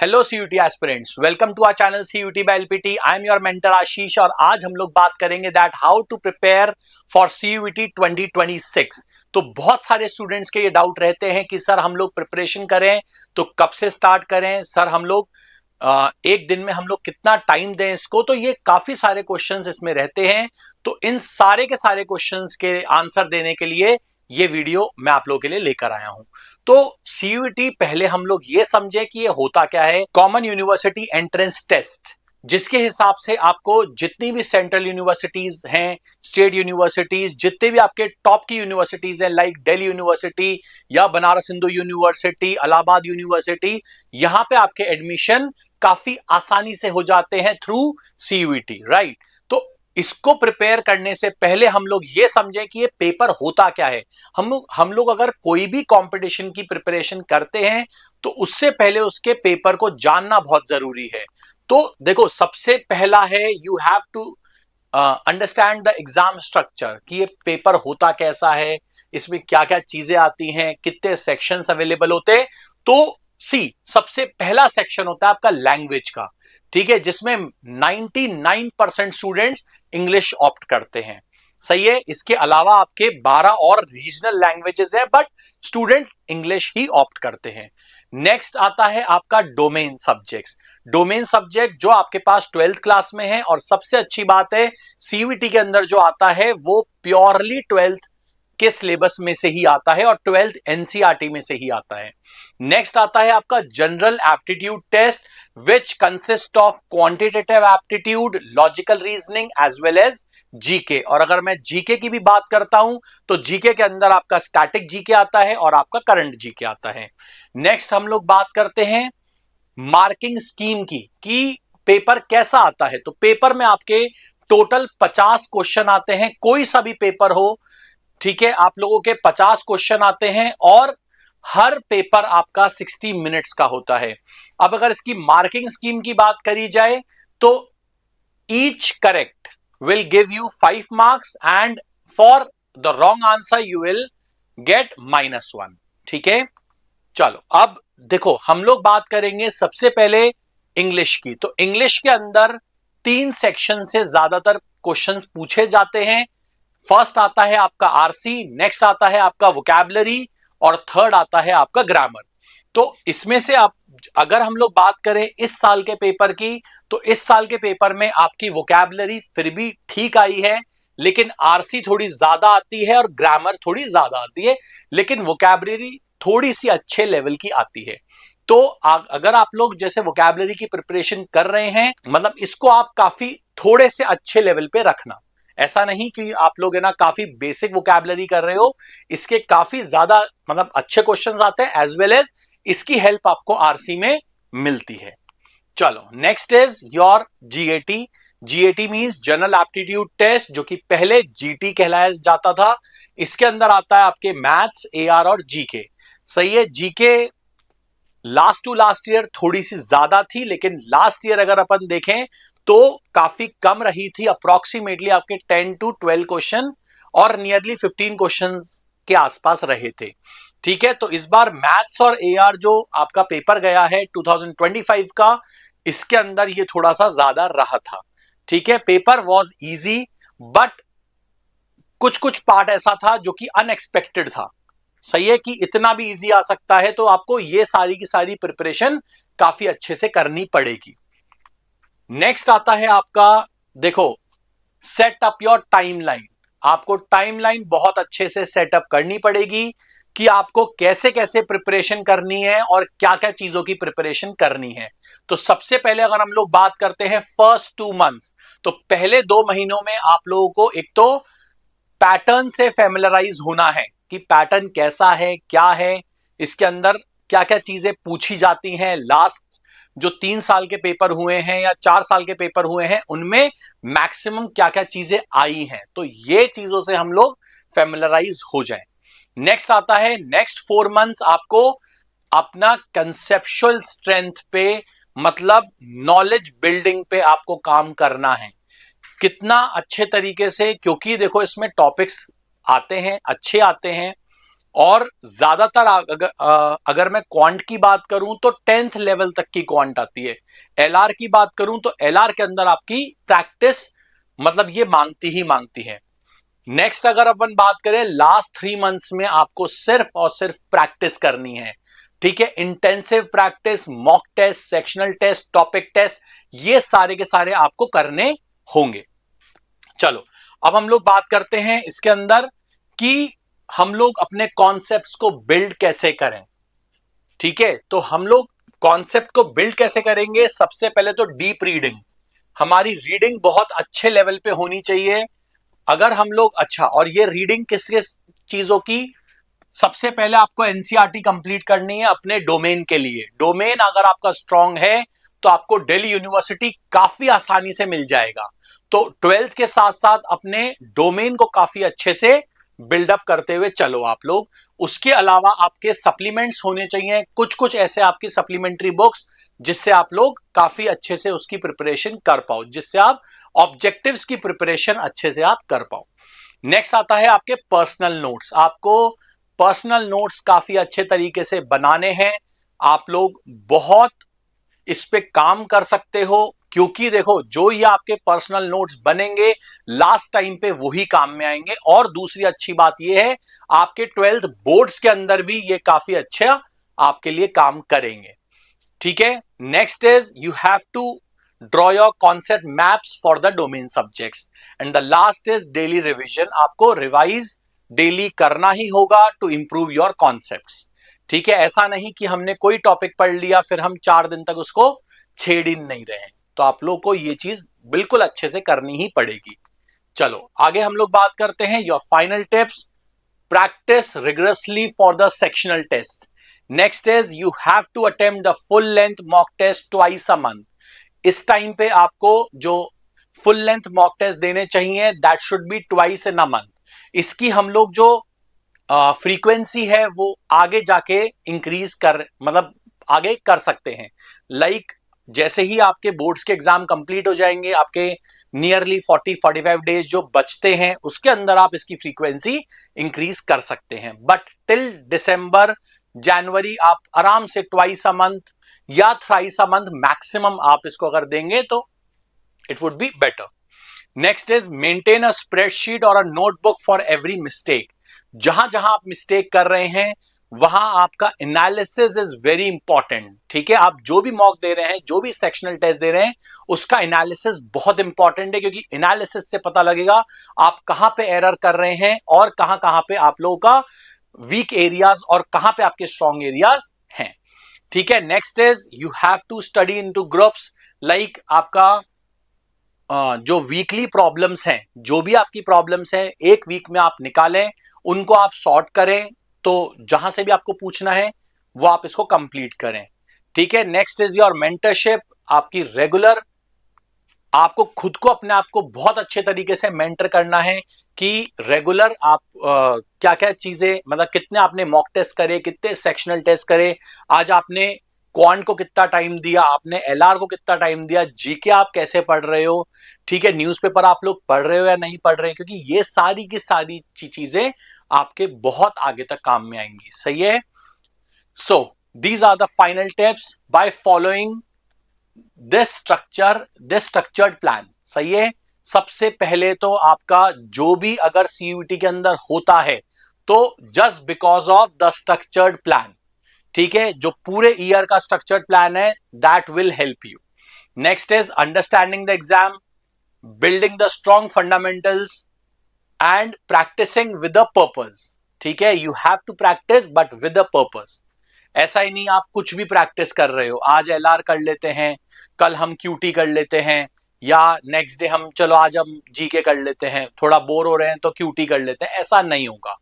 Hello CUET aspirants, welcome to our channel CUET by LPT. I am your mentor Ashish और आज हम लोग बात करेंगे that how to prepare for CUET 2026। तो बहुत सारे स्टूडेंट्स के ये डाउट रहते हैं कि सर हम लोग प्रिपरेशन करें तो कब से स्टार्ट करें, सर हम लोग एक दिन में हम लोग कितना टाइम दें इसको। तो ये काफी सारे क्वेश्चंस इसमें रहते हैं। तो इन सारे के सारे क्वेश्चंस के आंसर देने के लिए ये वीडियो मैं आप लोगों के लिए लेकर आया हूं। तो सीयूटी पहले हम लोग ये समझे कि ये होता क्या है। कॉमन यूनिवर्सिटी एंट्रेंस टेस्ट, जिसके हिसाब से आपको जितनी भी सेंट्रल यूनिवर्सिटीज हैं, स्टेट यूनिवर्सिटीज, जितने भी आपके टॉप की यूनिवर्सिटीज हैं लाइक दिल्ली यूनिवर्सिटी या बनारस हिंदू यूनिवर्सिटी, इलाहाबाद यूनिवर्सिटी, यहां पे आपके एडमिशन काफी आसानी से हो जाते हैं थ्रू सीयूटी, राइट। तो इसको प्रिपेयर करने से पहले हम लोग ये समझें कि ये पेपर होता क्या है। हम लोग अगर कोई भी कंपटीशन की प्रिपरेशन करते हैं तो उससे पहले उसके पेपर को जानना बहुत जरूरी है। तो देखो, सबसे पहला है you have to understand the exam structure कि ये पेपर होता कैसा है, इसमें क्या क्या चीजें आती हैं, कितने सेक्शंस अवेलेबल होते हैं। तो सबसे पहला सेक्शन होता है आपका लैंग्वेज का, ठीक है, जिसमें 99% स्टूडेंट्स इंग्लिश ऑप्ट करते हैं, सही है। इसके अलावा आपके 12 और रीजनल लैंग्वेजेस है but student English he opt करते हैं। नेक्स्ट आता है आपका डोमेन सब्जेक्ट्स। डोमेन सब्जेक्ट जो आपके पास 12th क्लास में है, और सबसे अच्छी बात है सीयूटी के अंदर जो आता है वो प्योरली 12th के सिलेबस में से ही आता है और 12th एनसीईआरटी में से ही आता है। नेक्स्ट आता है आपका general aptitude test which consist of quantitative aptitude, logical reasoning as well as GK. और अगर मैं जीके की भी बात करता हूं तो जीके के अंदर आपका स्टैटिक जीके आता है और आपका करंट जीके आता है। नेक्स्ट हम लोग बात करते हैं मार्किंग स्कीम की कि पेपर कैसा आता है। तो पेपर में आपके टोटल 50 क्वेश्चन आते हैं, कोई सा भी पेपर हो, ठीक है, आप लोगों के 50 क्वेश्चन आते हैं और हर पेपर आपका 60 मिनट्स का होता है। अब अगर इसकी मार्किंग स्कीम की बात करी जाए तो each correct will give you 5 marks and for the wrong answer you will get -1, ठीक है। चलो अब देखो, हम लोग बात करेंगे सबसे पहले इंग्लिश की। तो इंग्लिश के अंदर 3 सेक्शन से ज्यादातर क्वेश्चंस पूछे जाते हैं। फर्स्ट आता है आपका आरसी, नेक्स्ट आता है आपका वोकैबुलरी और थर्ड आता है आपका ग्रामर। तो इसमें से आप अगर हम लोग बात करें इस साल के पेपर की, तो इस साल के पेपर में आपकी वोकैबुलरी फिर भी ठीक आई है, लेकिन आरसी थोड़ी ज्यादा आती है और ग्रामर थोड़ी ज्यादा आती है, लेकिन वोकैबुलरी थोड़ी सी अच्छे लेवल की आती है। तो अगर आप लोग जैसे वोकैबुलरी की प्रिपरेशन कर रहे हैं, मतलब इसको आप काफी थोड़े से अच्छे लेवल पे रखना। ऐसा नहीं कि आप लोग है ना काफी बेसिक वोकैबुलरी कर रहे हो, इसके काफी ज्यादा मतलब अच्छे क्वेश्चंस आते हैं एज वेल एज इसकी हेल्प आपको आरसी में मिलती है। चलो next is your GAT. GAT means general aptitude test, जो कि पहले जीटी कहलाया जाता था। इसके अंदर आता है आपके मैथ्स, एआर और जीके, सही है। GK last to last year थोड़ी सी ज्यादा थी, लेकिन लास्ट ईयर अगर अपन देखें तो काफी कम रही थी, अप्रोक्सीमेटली आपके 10 to 12 क्वेश्चन और नियरली 15 क्वेश्चंस के आसपास रहे थे, ठीक है। तो इस बार मैथ्स और एआर जो आपका पेपर गया है 2025 का, इसके अंदर ये थोड़ा सा ज्यादा रहा था, ठीक है। पेपर वॉज इजी बट कुछ कुछ पार्ट ऐसा था जो कि अनएक्सपेक्टेड था, सही है, कि इतना भी इजी आ सकता है। तो आपको ये सारी की सारी प्रिपरेशन काफी अच्छे से करनी पड़ेगी। नेक्स्ट आता है आपका, देखो, सेट अप योर टाइमलाइन। आपको टाइमलाइन बहुत अच्छे से सेटअप करनी पड़ेगी कि आपको कैसे कैसे प्रिपरेशन करनी है और क्या क्या चीजों की प्रिपरेशन करनी है। तो सबसे पहले अगर हम लोग बात करते हैं फर्स्ट 2 मंथ्स, तो पहले 2 महीनों में आप लोगों को एक तो पैटर्न से फेमिलराइज होना है कि पैटर्न कैसा है, क्या है, इसके अंदर क्या क्या चीजें पूछी जाती हैं। लास्ट जो 3 साल के पेपर हुए हैं या 4 साल के पेपर हुए हैं उनमें मैक्सिमम क्या क्या चीजें आई हैं, तो ये चीजों से हम लोग फेमिलराइज हो जाएं। नेक्स्ट आता है नेक्स्ट 4 मंथ्स आपको अपना कंसेप्चुअल स्ट्रेंथ पे, मतलब नॉलेज बिल्डिंग पे आपको काम करना है। कितना अच्छे तरीके से, क्योंकि देखो इसमें टॉपिक्स आते हैं, अच्छे आते हैं, और ज्यादातर अगर मैं क्वांट की बात करूं तो 10th लेवल तक की क्वांट आती है। एलआर की बात करूं तो एलआर के अंदर आपकी प्रैक्टिस मतलब ये मांगती ही मांगती है। नेक्स्ट अगर अपन बात करें, लास्ट 3 मंथ्स में आपको सिर्फ और सिर्फ प्रैक्टिस करनी है। ठीक है, intensive practice, mock test, sectional test, topic test, ये सारे के सारे आपको करने होंगे। चलो अब हम लोग बात करते हैं इसके अंदर कि हम लोग अपने कॉन्सेप्ट्स को बिल्ड कैसे करें। ठीक है, तो हम लोग कॉन्सेप्ट को बिल्ड कैसे करेंगे? सबसे पहले तो डीप रीडिंग, हमारी रीडिंग बहुत अच्छे लेवल पे होनी चाहिए। अगर हम लोग अच्छा, और ये रीडिंग किस किस चीजों की? सबसे पहले आपको एनसीईआरटी कंप्लीट करनी है अपने डोमेन के लिए। डोमेन अगर आपका स्ट्रांग है तो आपको दिल्ली यूनिवर्सिटी काफी आसानी से मिल जाएगा। तो 12th के साथ साथ अपने डोमेन को काफी अच्छे से बिल्डअप करते हुए चलो आप लोग। उसके अलावा आपके सप्लीमेंट्स होने चाहिए, कुछ कुछ ऐसे आपकी सप्लीमेंट्री बुक्स जिससे आप लोग काफी अच्छे से उसकी प्रिपरेशन कर पाओ, जिससे आप ऑब्जेक्टिव्स की प्रिपरेशन अच्छे से आप कर पाओ। नेक्स्ट आता है आपके पर्सनल नोट्स। आपको पर्सनल नोट्स काफी अच्छे तरीके से बनाने हैं। आप लोग बहुत इस पे काम कर सकते हो, क्योंकि देखो जो ये आपके पर्सनल नोट्स बनेंगे लास्ट टाइम पे वही काम में आएंगे। और दूसरी अच्छी बात ये है, आपके 12th बोर्ड्स के अंदर भी ये काफी अच्छा आपके लिए काम करेंगे। ठीक है, next is you have to draw your concept maps for the domain subjects. And the last is daily revision. आपको रिवाइज डेली करना ही होगा टू इंप्रूव योर कॉन्सेप्ट्स। ठीक है, ऐसा नहीं कि हमने कोई टॉपिक पढ़ लिया फिर हम 4 दिन तक उसको छेड़ ही नहीं रहे हैं। तो आप लोग को ये चीज बिल्कुल अच्छे से करनी ही पड़ेगी। चलो आगे हम लोग बात करते हैं your final tips. Practise rigorously for the sectional test. Next is you have to attempt the full length mock test twice a month. इस टाइम पे आपको जो फुल लेंथ मॉक टेस्ट देने चाहिए that should be twice in a month. इसकी हम लोग जो फ्रीक्वेंसी है वो आगे जाके इंक्रीज कर मतलब आगे कर सकते हैं। लाइक जैसे ही आपके बोर्ड्स के एग्जाम कंप्लीट हो जाएंगे, आपके नियरली 40-45 डेज जो बचते हैं उसके अंदर आप इसकी फ्रीक्वेंसी इंक्रीज कर सकते हैं। बट टिल दिसंबर जनवरी आप आराम से ट्वाइस अ मंथ या थ्राइस अ मंथ मैक्सिमम आप इसको अगर देंगे तो it would be better. Next is maintain a spreadsheet और a notebook for every mistake. जहां जहां आप मिस्टेक कर रहे हैं वहां आपका एनालिसिस इज वेरी इंपॉर्टेंट। ठीक है, आप जो भी मॉक दे रहे हैं, जो भी सेक्शनल टेस्ट दे रहे हैं, उसका एनालिसिस बहुत इंपॉर्टेंट है, क्योंकि एनालिसिस से पता लगेगा आप कहां पे एरर कर रहे हैं और कहां कहां पे आप लोगों का वीक एरियाज और कहां पे आपके स्ट्रॉन्ग एरियाज हैं। ठीक है, next is you have to study into groups. Like आपका जो वीकली प्रॉब्लम्स हैं, जो भी आपकी प्रॉब्लम्स हैं एक वीक में आप निकालें, उनको आप सॉर्ट करें। तो जहां से भी आपको पूछना है वो आप इसको कंप्लीट करें। ठीक है, नेक्स्ट इज योर मेंटरशिप। आपकी रेगुलर आपको खुद को अपने आप को बहुत अच्छे तरीके से मेंटर करना है कि रेगुलर आप क्या क्या चीजें मतलब कितने आपने मॉक टेस्ट करे, कितने सेक्शनल टेस्ट करे, आज आपने क्वांट को कितना टाइम दिया, आपने एलआर को कितना टाइम दिया, जीके आप कैसे पढ़ रहे हो। ठीक है, न्यूज़पेपर आप लोग पढ़ रहे हो या नहीं पढ़ रहे हैं, क्योंकि ये सारी की सारी चीजें आपके बहुत आगे तक काम में आएंगी। सही है। So these are the final tips by following this structured plan. सही है। सबसे पहले तो आपका जो भी अगर सीयूईटी के अंदर होता है तो just because of the structured plan. ठीक है, जो पूरे ईयर का स्ट्रक्चर्ड प्लान है that will help you. Next is understanding the exam, building the strong fundamentals and practising with a purpose. ठीक है, you have to practise but with a purpose. ऐसा ही नहीं आप कुछ भी प्रैक्टिस कर रहे हो, आज एलआर कर लेते हैं, कल हम क्यूटी कर लेते हैं, या नेक्स्ट डे हम चलो आज हम जीके कर लेते हैं, थोड़ा बोर हो रहे हैं तो क्यूटी कर लेते हैं, ऐसा नहीं होगा।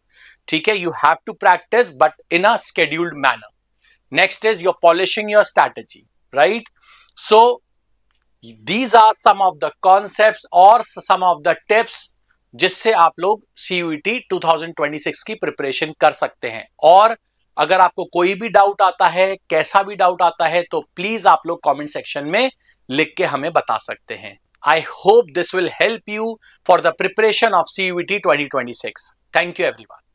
ठीक है, you have to practise but in a scheduled manner. Next is you're polishing your strategy, right? So these are some of the concepts और some of the tips जिससे आप लोग CUET 2026 की प्रिपरेशन कर सकते हैं। और अगर आपको कोई भी डाउट आता है, कैसा भी डाउट आता है, तो प्लीज आप लोग कमेंट सेक्शन में लिख के हमें बता सकते हैं। I hope this will help you for the preparation of CUET 2026। Thank you everyone.